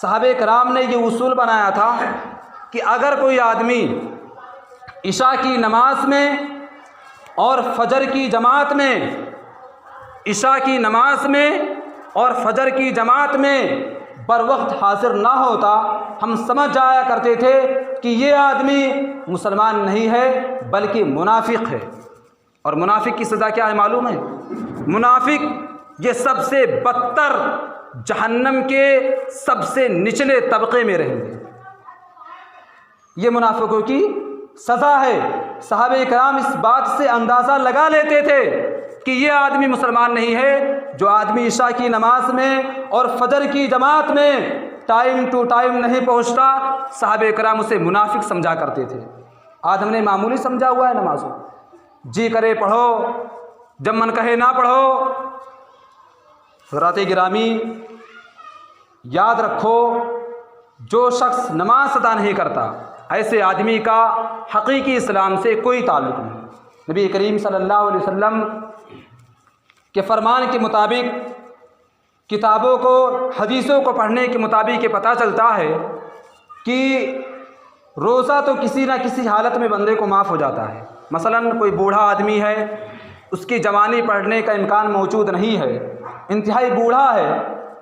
सहाबे कराम ने ये उसूल बनाया था कि अगर कोई आदमी इशा की नमाज में और फजर की जमात में, इशा की नमाज में और फजर की जमात में बर वक्त हाजिर ना होता, हम समझ जाया करते थे कि ये आदमी मुसलमान नहीं है बल्कि मुनाफिक है। और मुनाफिक की सज़ा क्या है मालूम है? मुनाफिक ये सबसे बदतर जहन्नम के सबसे निचले तबके में रहेंगे। ये मुनाफिकों की सज़ा है। सहाबे कराम इस बात से अंदाज़ा लगा लेते थे कि ये आदमी मुसलमान नहीं है जो आदमी इशा की नमाज में और फजर की जमात में टाइम टू टाइम नहीं पहुंचता। सहाबे कराम उसे मुनाफिक समझा करते थे। आज हमने मामूली समझा हुआ है नमाज़ों, जी करे पढ़ो, जब मन कहे ना पढ़ो। हज़रात गिरामी, याद रखो, जो शख्स नमाज अदा नहीं करता ऐसे आदमी का हकीकी इस्लाम से कोई ताल्लुक़ नहीं। नबी करीम सल्लल्लाहु अलैहि वसल्लम के फरमान के मुताबिक, किताबों को, हदीसों को पढ़ने के मुताबिक ये पता चलता है कि रोज़ा तो किसी न किसी हालत में बंदे को माफ़ हो जाता है। मसलन कोई बूढ़ा आदमी है, उसकी जवानी पढ़ने का इम्कान मौजूद नहीं है, इंतहाई बूढ़ा है,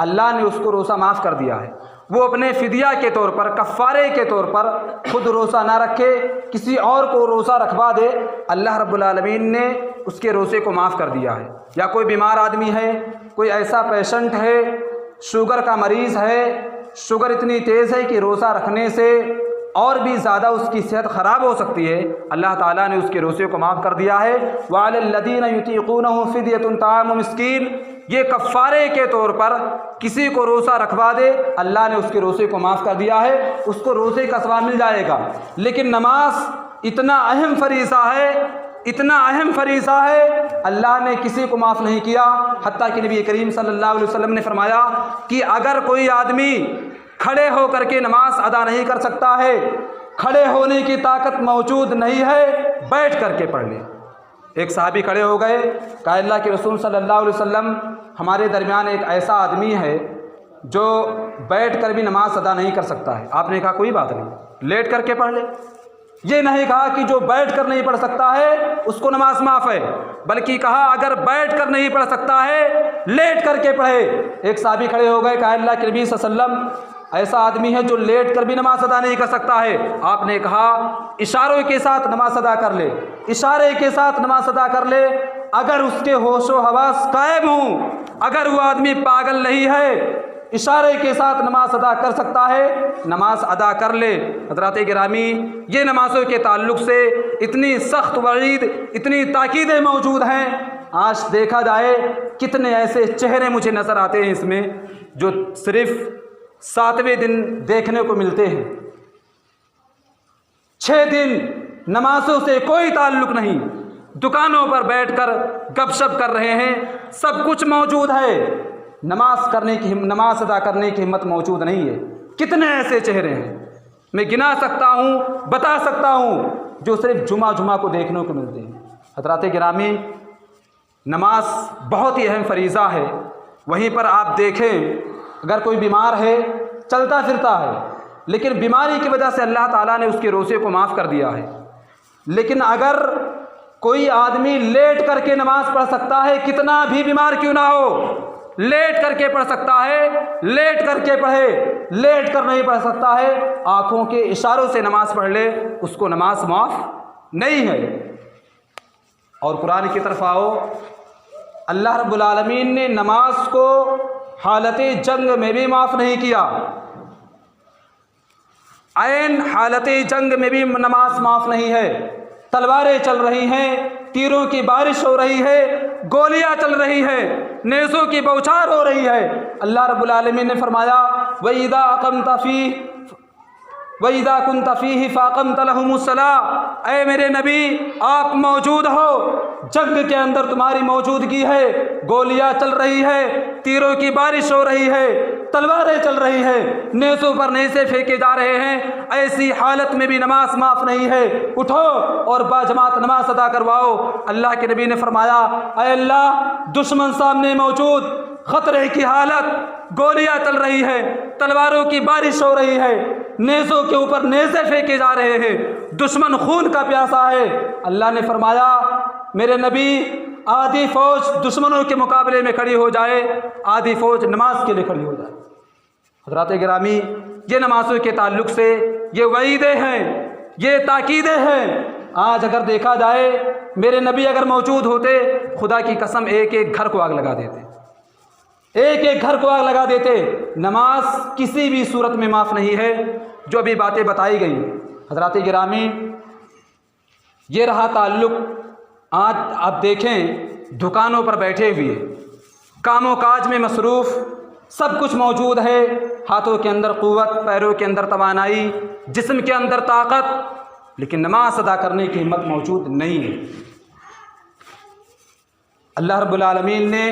अल्लाह ने उसको रोज़ा माफ़ कर दिया है। वो अपने फ़िदिया के तौर पर, कफ़ारे के तौर पर खुद रोज़ा ना रखे, किसी और को रोज़ा रखवा दे, अल्लाह रब्बुल आलमीन ने उसके रोज़े को माफ़ कर दिया है। या कोई बीमार आदमी है, कोई ऐसा पेशेंट है, शुगर का मरीज़ है, शुगर इतनी तेज़ है कि रोज़ा रखने से और भी ज़्यादा उसकी सेहत ख़राब हो सकती है, अल्लाह ताला ने उसके रोज़े को माफ़ कर दिया है। वअलल्लज़ीना युतीक़ूनहु फ़िद्यतुन ताअमु मिस्कीन, ये कफ़ारे के तौर पर किसी को रोज़ा रखवा दे, अल्लाह ने उसके रोज़े को माफ़ कर दिया है, उसको रोज़े का सवाब मिल जाएगा। लेकिन नमाज इतना अहम फ़रीज़ा है, इतना अहम फ़रीज़ा है, अल्लाह ने किसी को माफ़ नहीं किया। हत्ता कि नबी करीम सल्लल्लाहु अलैहि वसल्लम ने फरमाया कि अगर कोई आदमी खड़े होकर के नमाज अदा नहीं कर सकता है, खड़े होने की ताकत मौजूद नहीं है, बैठ करके पढ़ ले। एक सहाबी खड़े हो गए, कहा अल्लाह के रसूल सल्लल्लाहु अलैहि वसल्लम, हमारे दरमियान एक ऐसा आदमी है जो बैठ कर भी नमाज अदा नहीं कर सकता है। आपने कहा कोई बात नहीं, लेट करके पढ़ ले। ये नहीं कहा कि जो बैठ कर नहीं पढ़ सकता है उसको नमाज माफ़ है, बल्कि कहा अगर बैठ कर नहीं पढ़ सकता है लेट करके पढ़े। एक सहाबी खड़े हो गए, कहा अल्लाह के नबी सल्लल्लाहु अलैहि वसल्लम, ऐसा आदमी है जो लेट कर भी नमाज अदा नहीं कर सकता है। आपने कहा इशारों के साथ नमाज अदा कर ले, इशारे के साथ नमाज अदा कर ले। अगर उसके होशो हवास कायम हों, अगर वो आदमी पागल नहीं है, इशारे के साथ नमाज अदा कर सकता है, नमाज अदा कर ले। हज़रात गिरामी, ये नमाज़ों के ताल्लुक़ से इतनी सख्त वईद, इतनी ताकीदें मौजूद हैं। आज देखा जाए कितने ऐसे चेहरे मुझे नज़र आते हैं इसमें जो सिर्फ़ 7वें दिन देखने को मिलते हैं। 6 दिन नमाज़ों से कोई ताल्लुक़ नहीं, दुकानों पर बैठकर गपशप कर रहे हैं, सब कुछ मौजूद है, नमाज अदा करने की हिम्मत मौजूद नहीं है। कितने ऐसे चेहरे हैं, मैं गिना सकता हूँ, बता सकता हूँ, जो सिर्फ जुमा को देखने को मिलते हैं। हज़रात गिरामी, नमाज बहुत ही अहम फरीज़ा है। वहीं पर आप देखें, अगर कोई बीमार है, चलता फिरता है, लेकिन बीमारी की वजह से अल्लाह ताला ने उसके रोज़े को माफ़ कर दिया है। लेकिन अगर कोई आदमी लेट करके नमाज पढ़ सकता है, कितना भी बीमार क्यों ना हो, लेट करके पढ़ सकता है, लेट करके पढ़े। लेट कर नहीं पढ़ सकता है, आँखों के इशारों से नमाज पढ़ ले, उसको नमाज माफ़ नहीं है। और कुरान की तरफ आओ, अल्लाह रब्बुल आलमीन ने नमाज को हालत जंग में भी माफ़ नहीं किया। ऐन हालत जंग में भी नमाज माफ़ नहीं है। तलवारें चल रही हैं, तीरों की बारिश हो रही है, गोलियां चल रही है, नेज़ों की बौछार हो रही है। अल्लाह रब्बुल आलमीन ने फरमाया वइदा कुन्त फ़ीहि फ़अक़मत लहुमुस्सलाह, ऐ मेरे नबी आप मौजूद हो, जंग के अंदर तुम्हारी मौजूदगी है, गोलियां चल रही है, तीरों की बारिश हो रही है, तलवारें चल रही है, नेज़ों पर नेज़े फेंके जा रहे हैं, ऐसी हालत में भी नमाज माफ़ नहीं है। उठो और बाजमात नमाज अदा करवाओ। अल्लाह के नबी ने फरमाया, ऐ अल्लाह, दुश्मन सामने मौजूद, ख़तरे की हालत, गोलियां चल रही है, तलवारों की बारिश हो रही है, नेज़ों के ऊपर नेज़े फेंके जा रहे हैं, दुश्मन खून का प्यासा है। अल्लाह ने फरमाया मेरे नबी आधी फ़ौज दुश्मनों के मुकाबले में खड़ी हो जाए, आधी फ़ौज नमाज के लिए खड़ी हो जाए। हज़रात गिरामी, ये नमाज़ों के ताल्लुक़ से ये वईदें हैं, ये ताकीदें हैं। आज अगर देखा जाए मेरे नबी अगर मौजूद होते, खुदा की कसम एक एक घर को आग लगा देते, एक एक घर को आग लगा देते। नमाज किसी भी सूरत में माफ़ नहीं है। जो अभी बातें बताई गई हज़रात गिरामी, ये रहा ताल्लुक़। आज आप देखें दुकानों पर बैठे हुए, कामों काज में मसरूफ़, सब कुछ मौजूद है, हाथों के अंदर क़ुव्वत, पैरों के अंदर तवानाई, जिस्म के अंदर ताकत, लेकिन नमाज अदा करने की हिम्मत मौजूद नहीं है। अल्लाह रब्बुल आलमीन ने,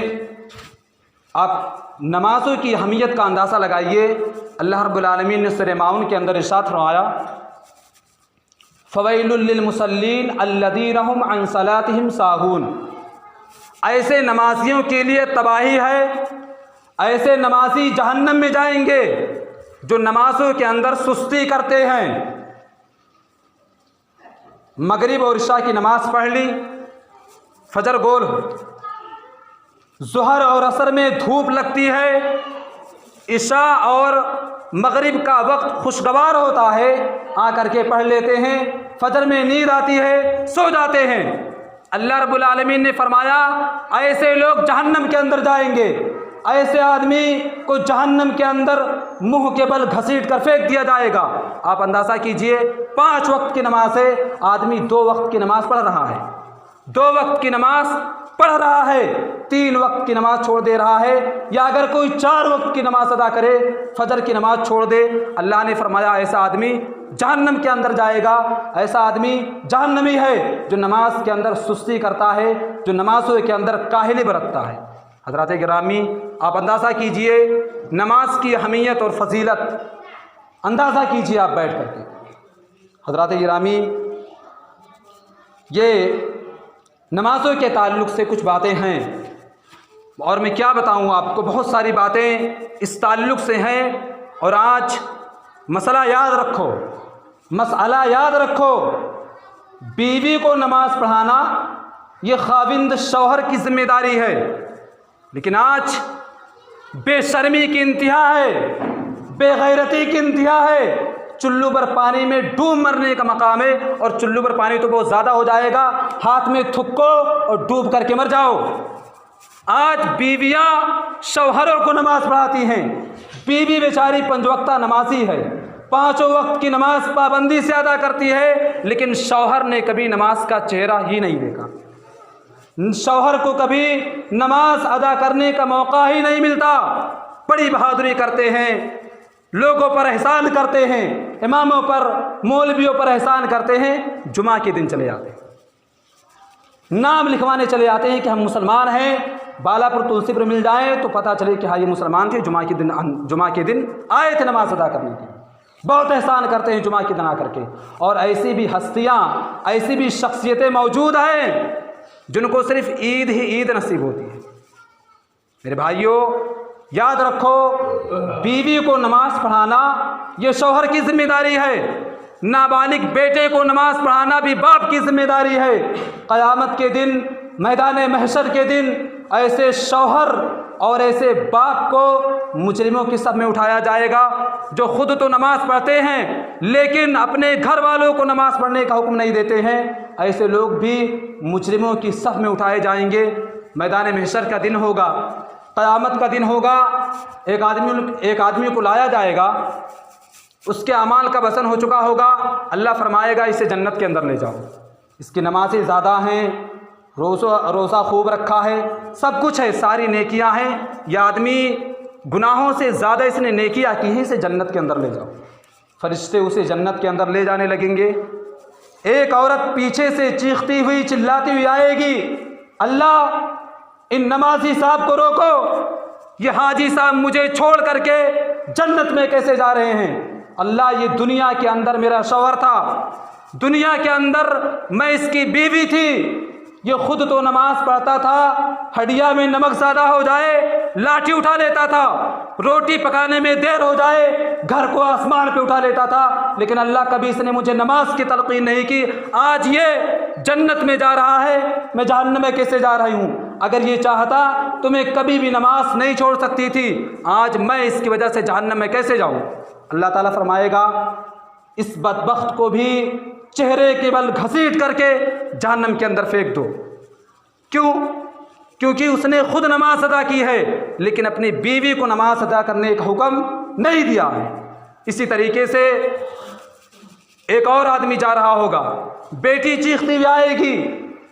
आप नमाज़ों की अहमियत का अंदाज़ा लगाइए। अल्लाह रब्बुल आलमीन ने सूरह माउन के अंदर इरशाद फरमाया फ़वैलुल लिल मुसल्लीन अल्लज़ीना हुम अन सलातिहिम साहून। ऐसे नमाजियों के लिए तबाही है, ऐसे नमाजी जहन्नम में जाएंगे जो नमाज़ों के अंदर सुस्ती करते हैं। मगरिब और इशा की नमाज़ पढ़ ली, फजर गोल हो, ज़ुहर और असर में धूप लगती है, इशा और मगरिब का वक्त खुशगवार होता है, आकर के पढ़ लेते हैं, फजर में नींद आती है, सो जाते हैं। अल्लाह रब्बुल आलमीन ने फरमाया ऐसे लोग जहन्नम के अंदर जाएंगे, ऐसे आदमी को जहन्नम के अंदर मुंह के बल घसीट कर फेंक दिया जाएगा। आप अंदाज़ा कीजिए 5 वक्त की नमाज है, आदमी 2 वक्त की नमाज पढ़ रहा है, 2 वक्त की नमाज पढ़ रहा है, 3 वक्त की नमाज छोड़ दे रहा है, या अगर कोई 4 वक्त की नमाज अदा करे, फजर की नमाज छोड़ दे, अल्लाह ने फरमाया ऐसा आदमी जहन्नम के अंदर जाएगा। ऐसा आदमी जहन्नमी है जो नमाज के अंदर सुस्ती करता है, जो नमाज़ों के अंदर काहिली बरतता है। हज़रात गिरामी, आप अंदाज़ा कीजिए नमाज की अहमियत और फजीलत, अंदाज़ा कीजिए आप बैठ करके। हज़रात गिरामी, ये नमाज़ों के ताल्लुक़ से कुछ बातें हैं, और मैं क्या बताऊँ आपको, बहुत सारी बातें इस ताल्लुक़ से हैं। और आज मसला याद रखो, मसला याद रखो, बीवी को नमाज पढ़ाना ये खाविंद शौहर की जिम्मेदारी है। लेकिन आज बेशर्मी की इंतहा है, बेगैरती की इंतहा है। चुल्लू पर पानी में डूब मरने का मकाम है, और चुल्लू पर पानी तो बहुत ज़्यादा हो जाएगा, हाथ में थुक्को और डूब करके मर जाओ। आज बीवियां शौहरों को नमाज पढ़ाती हैं, बीवी बेचारी 5 वक्ता नमाजी है, 5 वक्त की नमाज पाबंदी से अदा करती है, लेकिन शौहर ने कभी नमाज का चेहरा ही नहीं देखा, शौहर को कभी नमाज अदा करने का मौका ही नहीं मिलता। बड़ी बहादुरी करते हैं, लोगों पर एहसान करते हैं, इमामों पर, मौलवियों पर एहसान करते हैं, जुमा के दिन चले जाते हैं, नाम लिखवाने चले जाते हैं कि हम मुसलमान हैं, बालापुर तुलसीपुर मिल जाए तो पता चले कि हाँ ये मुसलमान थे, जुमा के दिन आए थे नमाज अदा करने के। बहुत एहसान करते हैं जुमा के दिन आकर के। और ऐसी भी हस्तियाँ, ऐसी भी शख्सियतें मौजूद हैं जिनको सिर्फ ईद ही ईद नसीब होती है। मेरे भाइयों, याद रखो, बीवी को नमाज पढ़ाना ये शौहर की जिम्मेदारी है, नाबालिग बेटे को नमाज पढ़ाना भी बाप की जिम्मेदारी है। क़यामत के दिन, मैदान महशर के दिन ऐसे शौहर और ऐसे बाप को मुजरिमों की सब में उठाया जाएगा जो खुद तो नमाज पढ़ते हैं लेकिन अपने घर वालों को नमाज पढ़ने का हुक्म नहीं देते हैं। ऐसे लोग भी मुजरिमों की सब में उठाए जाएंगे। मैदान महशर का दिन होगा, क़यामत का दिन होगा, एक आदमी को लाया जाएगा, उसके अमाल का वज़न हो चुका होगा, अल्लाह फरमाएगा इसे जन्नत के अंदर ले जाओ, इसकी नमाज़ें ज़्यादा हैं, रोज़ा खूब रखा है, सब कुछ है, सारी नेकियां हैं, यह आदमी गुनाहों से ज़्यादा इसने नेकियां की हैं, इसे जन्नत के अंदर ले जाओ। फरिश्ते उसे जन्नत के अंदर ले जाने लगेंगे। एक औरत पीछे से चीखती हुई, चिल्लाती हुई आएगी, अल्लाह इन नमाजी साहब को रोको, ये हाजी साहब मुझे छोड़ करके जन्नत में कैसे जा रहे हैं। अल्लाह, ये दुनिया के अंदर मेरा शौहर था, दुनिया के अंदर मैं इसकी बीवी थी, ये खुद तो नमाज पढ़ता था, हड्डियाँ में नमक ज़्यादा हो जाए लाठी उठा लेता था, रोटी पकाने में देर हो जाए घर को आसमान पे उठा लेता था, लेकिन अल्लाह कभी इसने मुझे नमाज की तलकीन नहीं की। आज ये जन्नत में जा रहा है, मैं जहन्नम में कैसे जा रही हूँ। अगर ये चाहता तो मैं कभी भी नमाज नहीं छोड़ सकती थी, आज मैं इसकी वजह से जहन्नम में कैसे जाऊँ। अल्लाह ताला फरमाएगा इस बदबख्त को भी चेहरे के बल घसीट करके जहन्नम के अंदर फेंक दो। क्यों? क्योंकि उसने खुद नमाज अदा की है लेकिन अपनी बीवी को नमाज अदा करने का हुक्म नहीं दिया है। इसी तरीके से एक और आदमी जा रहा होगा, बेटी चीखती हुई आएगी,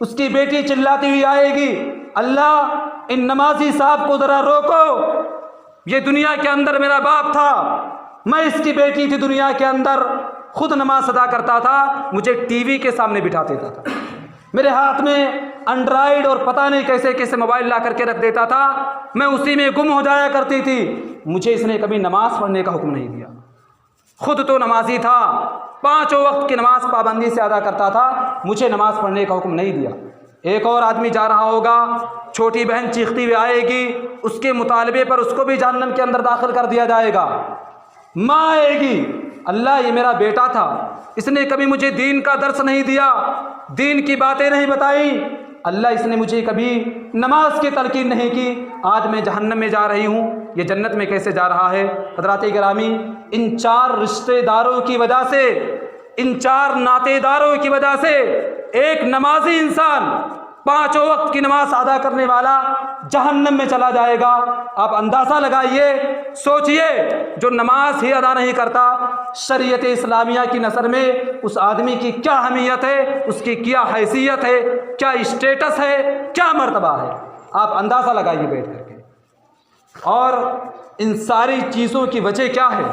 उसकी बेटी चिल्लाती हुई आएगी, अल्लाह इन नमाजी साहब को ज़रा रोको, ये दुनिया के अंदर मेरा बाप था, मैं इसकी बेटी थी, दुनिया के अंदर खुद नमाज अदा करता था, मुझे टीवी के सामने बिठा देता था, मेरे हाथ में एंड्रॉयड और पता नहीं कैसे कैसे मोबाइल ला करके रख देता था, मैं उसी में गुम हो जाया करती थी, मुझे इसने कभी नमाज पढ़ने का हुक्म नहीं दिया। खुद तो नमाजी था, 5 वक्त की नमाज पाबंदी से अदा करता था, मुझे नमाज पढ़ने का हुक्म नहीं दिया। एक और आदमी जा रहा होगा, छोटी बहन चीखती हुई आएगी, उसके मुतालबे पर उसको भी जहन्नम के अंदर दाखिल कर दिया जाएगा। माँ आएगी, अल्लाह ये मेरा बेटा था, इसने कभी मुझे दीन का दर्स नहीं दिया, दीन की बातें नहीं बताई, अल्लाह इसने मुझे कभी नमाज की तलकीन नहीं की, आज मैं जहन्नम में जा रही हूँ, ये जन्नत में कैसे जा रहा है। हज़रात गिरामी, इन 4 रिश्तेदारों की वजह से, इन 4 नातेदारों की वजह से एक नमाजी इंसान 5 वक्त की नमाज अदा करने वाला जहन्नम में चला जाएगा। आप अंदाज़ा लगाइए, सोचिए, जो नमाज ही अदा नहीं करता, शरीयत इस्लामिया की नज़र में उस आदमी की क्या अहमियत है, उसकी क्या हैसियत है, क्या स्टेटस है, क्या मर्तबा है, आप अंदाज़ा लगाइए बैठ करके। और इन सारी चीज़ों की वजह क्या है?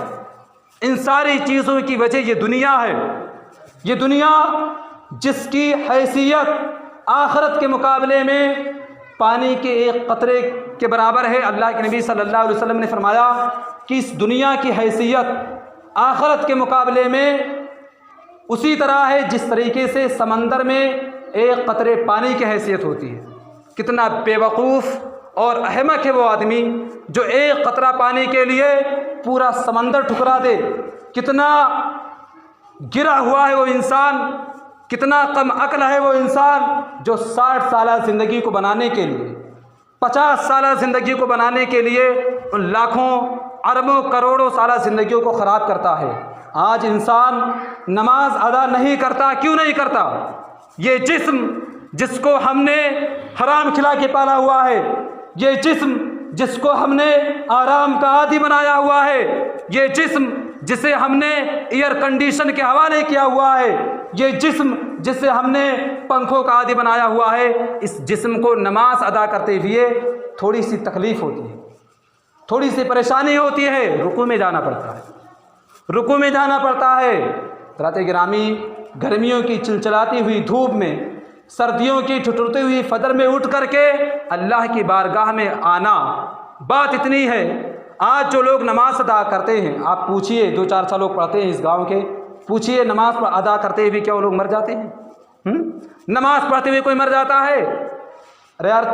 इन सारी चीज़ों की वजह ये दुनिया है। ये दुनिया जिसकी हैसियत आखिरत के मुकाबले में पानी के एक कतरे के बराबर है। अल्लाह के नबी सल्लल्लाहु अलैहि वसल्लम ने फरमाया कि इस दुनिया की हैसियत आखिरत के मुकाबले में उसी तरह है जिस तरीके से समंदर में एक कतरे पानी की हैसियत होती है। कितना बेवकूफ़ और अहमक है वो आदमी जो एक कतरा पानी के लिए पूरा समंदर ठुकरा दे। कितना गिरा हुआ है वो इंसान, कितना कम अक्ल है वो इंसान जो 60 साल ज़िंदगी को बनाने के लिए, 50 साल ज़िंदगी को बनाने के लिए उन लाखों अरबों करोड़ों साल ज़िंदगियों को ख़राब करता है। आज इंसान नमाज अदा नहीं करता। क्यों नहीं करता? ये जिस्म जिसको हमने हराम खिला के पाला हुआ है, ये जिस्म जिसको हमने आराम का आदी बनाया हुआ है, ये जिस्म जिसे हमने एयर कंडीशन के हवाले किया हुआ है, ये जिस्म जिसे हमने पंखों का आदी बनाया हुआ है, इस जिस्म को नमाज अदा करते हुए थोड़ी सी तकलीफ़ होती है, थोड़ी सी परेशानी होती है, रुकू में जाना पड़ता है, रुकू में जाना पड़ता है। हज़रात गिरामी, गर्मियों की चिलचिलाती हुई धूप में, सर्दियों की ठिठुरती हुई फजर में उठ करके अल्लाह की बारगाह में आना, बात इतनी है। आज जो लोग नमाज अदा करते हैं, आप पूछिए, 2-4 साल लोग पढ़ते हैं इस गांव के, पूछिए नमाज अदा करते हुए क्या वो लोग मर जाते हैं? नमाज पढ़ते हुए कोई मर जाता है? अरे यार,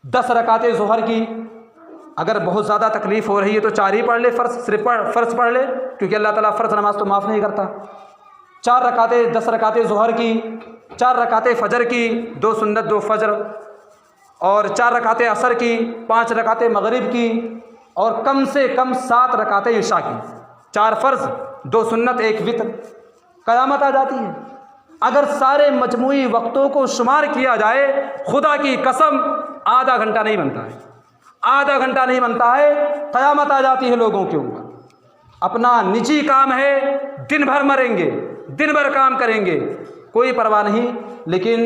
10 रकातें ज़ोहर की अगर बहुत ज़्यादा तकलीफ़ हो रही है तो 4 ही पढ़ ले, सिर्फ फ़र्ज़ पढ़ ले, क्योंकि अल्लाह ताला फ़र्ज़ नमाज तो माफ़ नहीं करता। 4 रकातें, 10 रकातें ज़ोहर की, 4 रकातें फ़जर की, 2 सुन्नत 2 फ़जर, और 4 रकातें असर की, 5 रकातें मगरिब की, और कम से कम 7 रकातें इशा की, 4 फ़र्ज़ 2 सुन्नत 1 वित्र, क़यामत आ जाती है। अगर सारे मजमूई वक्तों को शुमार किया जाए, खुदा की कसम आधा घंटा नहीं बनता है, आधा घंटा नहीं बनता है, क़यामत आ जाती है लोगों के ऊपर। अपना निजी काम है, दिन भर मरेंगे, दिन भर काम करेंगे, कोई परवाह नहीं, लेकिन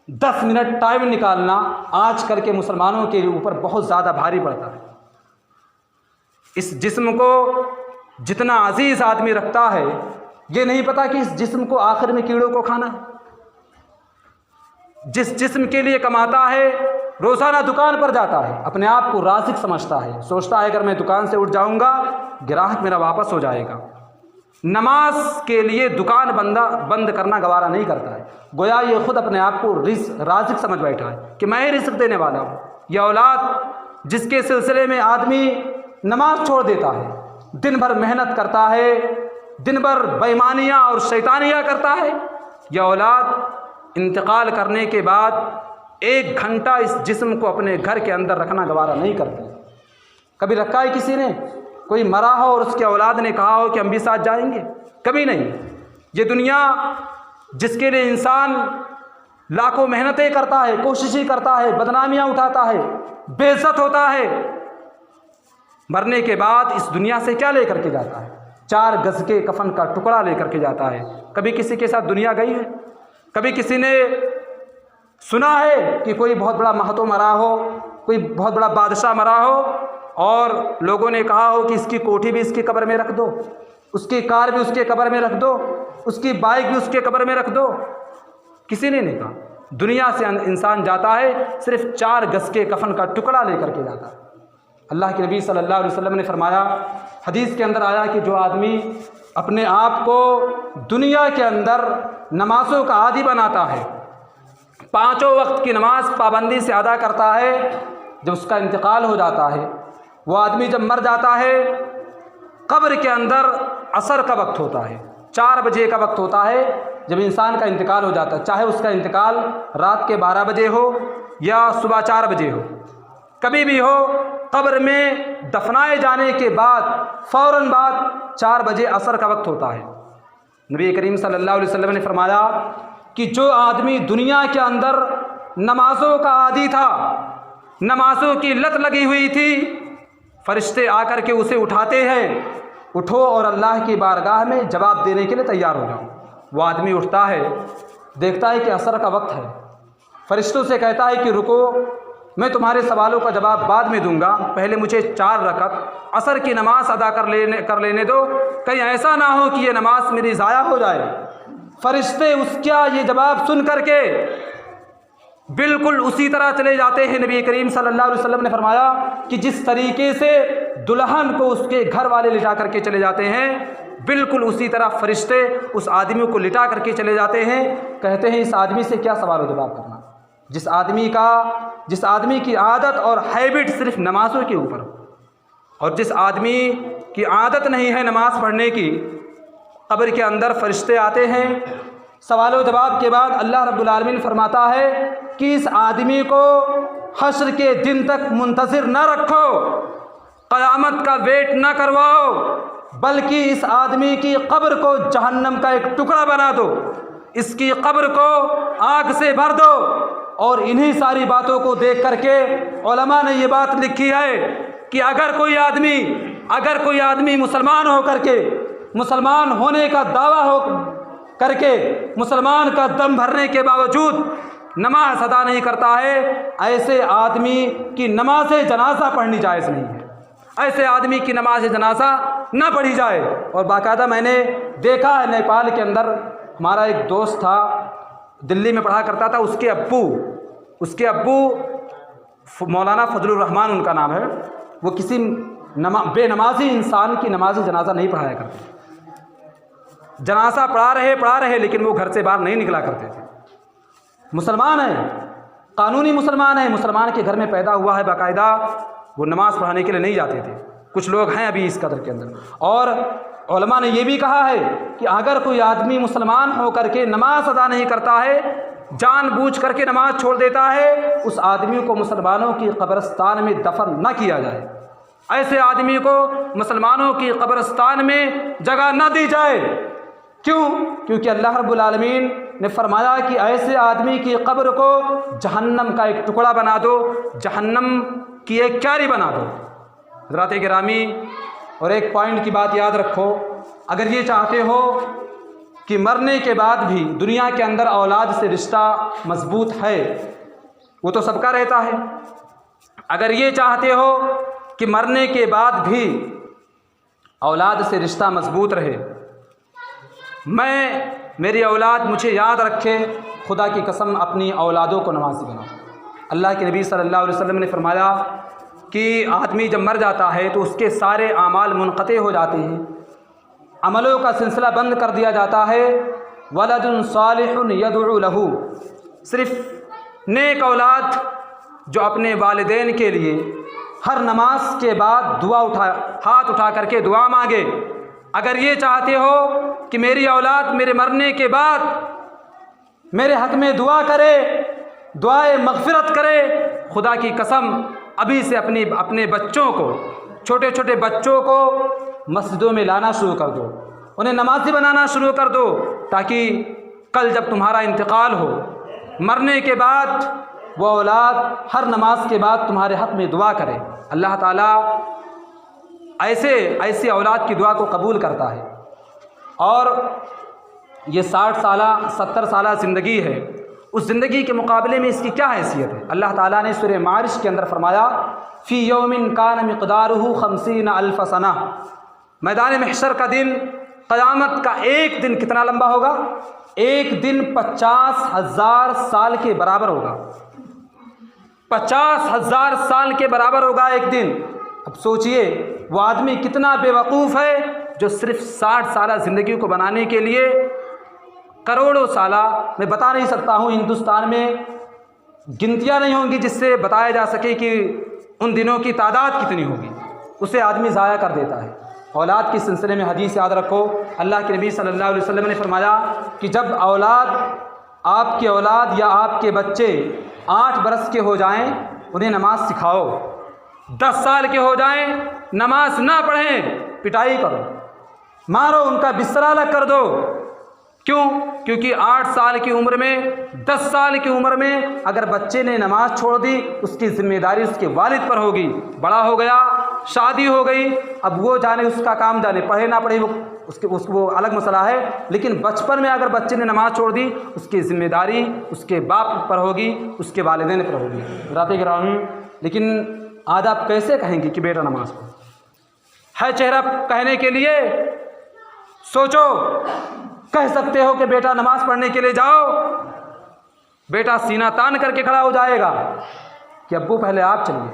10 मिनट टाइम निकालना आजकल के मुसलमानों के ऊपर बहुत ज़्यादा भारी पड़ता है। इस जिस्म को जितना अजीज़ आदमी रखता है, ये नहीं पता कि इस जिस्म को आखिर में कीड़ों को खाना है। जिस जिस्म के लिए कमाता है, रोज़ाना दुकान पर जाता है, अपने आप को राज़िक समझता है, सोचता है अगर मैं दुकान से उठ जाऊंगा ग्राहक मेरा वापस हो जाएगा, नमाज के लिए दुकान बंद करना गवारा नहीं करता है। गोया ये ख़ुद अपने आप को राज़िक समझ बैठा है कि मैं ही रिज़्क़ देने वाला हूँ। यह औलाद जिसके सिलसिले में आदमी नमाज छोड़ देता है, दिन भर मेहनत करता है, दिन भर बेईमानियाँ और शैतानियाँ करता है, यह औलाद इंतकाल करने के बाद 1 घंटा इस जिस्म को अपने घर के अंदर रखना गवारा नहीं करती। कभी रखा है किसी ने? कोई मरा हो और उसके औलाद ने कहा हो कि हम भी साथ जाएंगे? कभी नहीं। ये दुनिया जिसके लिए इंसान लाखों मेहनतें करता है, कोशिशें करता है, बदनामियाँ उठाता है, बेइज्जत होता है, मरने के बाद इस दुनिया से क्या लेकर के जाता है? 4 गज के कफन का टुकड़ा लेकर के जाता है। कभी किसी के साथ दुनिया गई है? कभी किसी ने सुना है कि कोई बहुत बड़ा महतो मरा हो, कोई बहुत बड़ा बादशाह मरा हो और लोगों ने कहा हो कि इसकी कोठी भी इसकी कब्र में रख दो, उसकी कार भी उसके कब्र में रख दो, उसकी बाइक भी उसके कब्र में रख दो? किसी ने नहीं कहा। दुनिया से इंसान जाता है सिर्फ 4 गज के कफन का टुकड़ा लेकर के जाता है। अल्लाह के नबी सल्लल्लाहु अलैहि वसल्लम ने फरमाया, हदीस के अंदर आया कि जो आदमी अपने आप को दुनिया के अंदर नमाज़ों का आदी बनाता है, 5 वक्त की नमाज पाबंदी से अदा करता है, जब उसका इंतकाल हो जाता है, वो आदमी जब मर जाता है, कब्र के अंदर असर का वक्त होता है, 4 बजे का वक्त होता है जब इंसान का इंतकाल हो जाता है, चाहे उसका इंतकाल रात के 12 बजे हो या सुबह 4 बजे हो, कभी भी हो, कब्र में दफनाए जाने के बाद फ़ौरन बाद 4 बजे असर का वक्त होता है। नबी करीम सल्लल्लाहु अलैहि वसल्लम ने फरमाया कि जो आदमी दुनिया के अंदर नमाज़ों का आदी था, नमाज़ों की लत लगी हुई थी, फरिश्ते आकर के उसे उठाते हैं, उठो और अल्लाह की बारगाह में जवाब देने के लिए तैयार हो जाओ। वो आदमी उठता है, देखता है कि असर का वक्त है, फरिश्तों से कहता है कि रुको, मैं तुम्हारे सवालों का जवाब बाद में दूंगा, पहले मुझे 4 रकअत असर की नमाज अदा कर लेने दो, कहीं ऐसा ना हो कि ये नमाज मेरी ज़ाया हो जाए। फरिश्ते उसका ये जवाब सुन करके बिल्कुल उसी तरह चले जाते हैं। नबी करीम सल्लल्लाहु अलैहि वसल्लम ने फरमाया कि जिस तरीके से दुल्हन को उसके घर वाले लिटा करके चले जाते हैं, बिल्कुल उसी तरह फरिश्ते उस आदमी को लिटा करके चले जाते हैं। कहते हैं इस आदमी से क्या सवाल जवाब करना, जिस आदमी की आदत और हैबिट सिर्फ नमाज़ों के ऊपर हो, और जिस आदमी की आदत नहीं है नमाज पढ़ने की, कब्र के अंदर फरिश्ते आते हैं, सवालों जवाब के बाद अल्लाह रब्बुल आलमीन फरमाता है कि इस आदमी को हश्र के दिन तक मुंतज़िर न रखो, क़यामत का वेट न करवाओ, बल्कि इस आदमी की कब्र को जहन्नम का एक टुकड़ा बना दो, इसकी कब्र को आग से भर दो। और इन्हीं सारी बातों को देख करके उलमा ने ये बात लिखी है कि अगर कोई आदमी मुसलमान हो करके, मुसलमान होने का दावा हो करके, मुसलमान का दम भरने के बावजूद नमाज अदा नहीं करता है, ऐसे आदमी की नमाज जनाजा पढ़नी जायज़ नहीं है, ऐसे आदमी की नमाज जनाजा ना पढ़ी जाए। और बाकायदा मैंने देखा है, नेपाल के अंदर हमारा एक दोस्त था, दिल्ली में पढ़ा करता था, उसके अब्बू मौलाना फजलुर रहमान उनका नाम है, वो किसी बेनमाजी इंसान की नमाज जनाजा नहीं पढ़ाया करते। जनाजा पढ़ा रहे लेकिन वो घर से बाहर नहीं निकला करते थे। मुसलमान है, कानूनी मुसलमान है, मुसलमान के घर में पैदा हुआ है, बाकायदा वो नमाज पढ़ाने के लिए नहीं जाते थे। कुछ लोग हैं अभी इस कदर के अंदर। और उलमा ने ये भी कहा है कि अगर कोई आदमी मुसलमान होकर के नमाज अदा नहीं करता है, जानबूझ करके नमाज छोड़ देता है, उस आदमी को मुसलमानों की कब्रिस्तान में दफन न किया जाए, ऐसे आदमी को मुसलमानों की कब्रिस्तान में जगह न दी जाए। क्यों? क्योंकि अल्लाह रब्बुल आलमीन ने फरमाया कि ऐसे आदमी की कब्र को जहन्नम का एक टुकड़ा बना दो, जहन्नम की एक क्यारी बना दो। हज़रात गिरामी, और एक पॉइंट की बात याद रखो, अगर ये चाहते हो कि मरने के बाद भी दुनिया के अंदर औलाद से रिश्ता मजबूत है, वो तो सबका रहता है, अगर ये चाहते हो कि मरने के बाद भी औलाद से रिश्ता मजबूत रहे, मेरी औलाद मुझे याद रखे, खुदा की कसम अपनी औलादों को नमाज़ी बनाओ। अल्लाह के नबी सल्लल्लाहु अलैहि वसल्लम ने फरमाया कि आदमी जब मर जाता है तो उसके सारे आमाल मुनक़ते हो जाते हैं, अमलों का सिलसिला बंद कर दिया जाता है। वलदुन सालिहुन यदउ लहू, सिर्फ़ नेक औलाद जो अपने वालिदैन के लिए हर नमाज के बाद हाथ उठा करके दुआ मांगे। अगर ये चाहते हो कि मेरी औलाद मेरे मरने के बाद मेरे हक़ में दुआ करे, दुआए मग़फ़िरत करे, खुदा की कसम अभी से अपने बच्चों को, छोटे छोटे बच्चों को मस्जिदों में लाना शुरू कर दो, उन्हें नमाज़ी बनाना शुरू कर दो, ताकि कल जब तुम्हारा इंतकाल हो, मरने के बाद वो औलाद हर नमाज के बाद तुम्हारे हक़ में दुआ करे। अल्लाह ताला ऐसे औलाद की दुआ को कबूल करता है। और ये 60 साल 70 साल ज़िंदगी है, उस ज़िंदगी के मुकाबले में इसकी क्या हैसियत है। अल्लाह ताला ने सूरह मारिश के अंदर फरमाया, फ़ी यौमिन कान मिक़दारुहु 50 अल्फ़ सना, मैदान महशर का दिन, क़यामत का एक दिन कितना लंबा होगा? एक दिन 50,000 साल के बराबर होगा। 50,000 साल के बराबर होगा एक दिन। अब सोचिए वो आदमी कितना बेवकूफ़ है जो सिर्फ 60 साल ज़िंदगी को बनाने के लिए करोड़ों साला, मैं बता नहीं सकता हूँ, हिंदुस्तान में गिनतियाँ नहीं होंगी जिससे बताया जा सके कि उन दिनों की तादाद कितनी होगी, उसे आदमी ज़ाया कर देता है। औलाद के सिलसिले में हदीस याद रखो, अल्लाह के नबी सल्लल्लाहु अलैहि वसल्लम ने फरमाया कि जब आपकी औलाद या आपके बच्चे 8 बरस के हो जाएं, उन्हें नमाज सिखाओ। 10 साल के हो जाएं, नमाज ना पढ़ें, पिटाई करो, मारो, उनका बिस्तरा अलग कर दो। क्यों? क्योंकि 8 साल की उम्र में, 10 साल की उम्र में अगर बच्चे ने नमाज छोड़ दी, उसकी ज़िम्मेदारी उसके वालिद पर होगी। बड़ा हो गया, शादी हो गई, अब वो जाने उसका काम जाने, पढ़े ना पढ़े वो अलग मसला है, लेकिन बचपन में अगर बच्चे ने नमाज छोड़ दी, उसकी ज़िम्मेदारी उसके बाप पर होगी, उसके वालिदैन पर होगी। रात गिरामी, लेकिन आज आप कैसे कहेंगे कि बेटा नमाज पढ़ो? है चेहरा कहने के लिए? सोचो, कह सकते हो कि बेटा नमाज पढ़ने के लिए जाओ, बेटा सीना तान करके खड़ा हो जाएगा कि अब्बू पहले आप चलिए।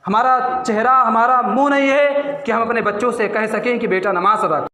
हमारा चेहरा, हमारा मुंह नहीं है कि हम अपने बच्चों से कह सकें कि बेटा नमाज अदा करो।